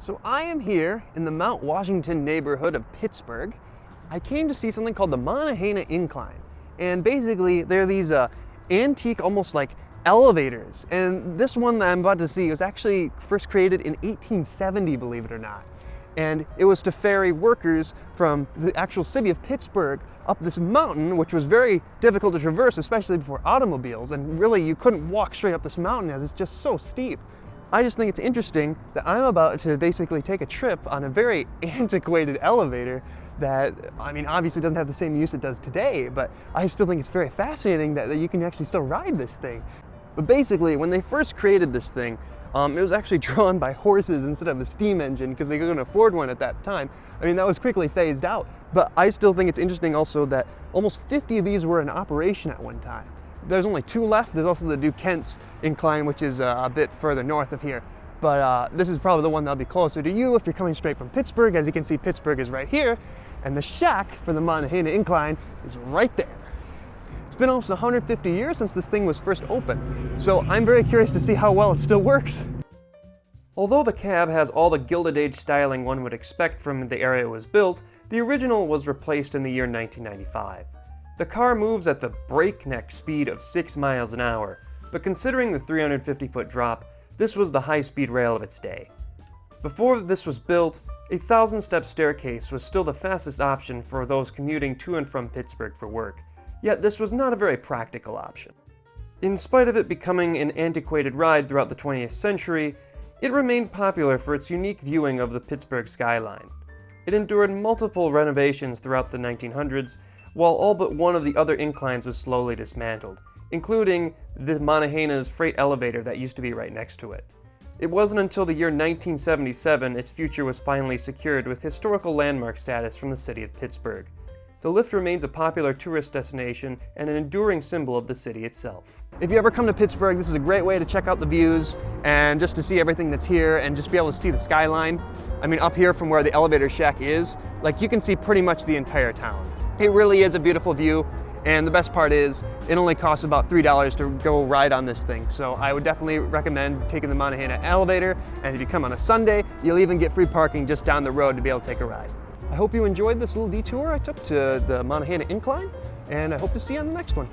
So I am here in the Mount Washington neighborhood of Pittsburgh. I came to see something called the Monongahela incline. And basically they're these antique, almost like elevators. And this one that I'm about to see was actually first created in 1870, believe it or not. And it was to ferry workers from the actual city of Pittsburgh up this mountain, which was very difficult to traverse, especially before automobiles. And really you couldn't walk straight up this mountain as it's just so steep. I just think it's interesting that I'm about to basically take a trip on a very antiquated elevator that, I mean, obviously doesn't have the same use it does today, but I still think it's very fascinating that you can actually still ride this thing. But basically, when they first created this thing, it was actually drawn by horses instead of a steam engine because they couldn't afford one at that time. I mean, that was quickly phased out, but I still think it's interesting also that almost 50 of these were in operation at one time. There's only 2 left. There's also the Duquesne incline, which is a bit further north of here. But this is probably the one that'll be closer to you if you're coming straight from Pittsburgh. As you can see, Pittsburgh is right here, and the shack for the Monongahela incline is right there. It's been almost 150 years since this thing was first opened, so I'm very curious to see how well it still works. Although the cab has all the Gilded Age styling one would expect from the era it was built, the original was replaced in the year 1995. The car moves at the breakneck speed of 6 miles an hour, but considering the 350-foot drop, this was the high-speed rail of its day. Before this was built, a 1,000-step staircase was still the fastest option for those commuting to and from Pittsburgh for work, yet this was not a very practical option. In spite of it becoming an antiquated ride throughout the 20th century, it remained popular for its unique viewing of the Pittsburgh skyline. It endured multiple renovations throughout the 1900s, while all but one of the other inclines was slowly dismantled, including the Monongahela's freight elevator that used to be right next to it. It wasn't until the year 1977 its future was finally secured with historical landmark status from the city of Pittsburgh. The lift remains a popular tourist destination and an enduring symbol of the city itself. If you ever come to Pittsburgh, this is a great way to check out the views and just to see everything that's here and just be able to see the skyline. I mean, up here from where the elevator shack is, like you can see pretty much the entire town. It really is a beautiful view, and the best part is it only costs about $3 to go ride on this thing. So I would definitely recommend taking the Monongahela elevator, and if you come on a Sunday, you'll even get free parking just down the road to be able to take a ride. I hope you enjoyed this little detour I took to the Monongahela incline, and I hope to see you on the next one.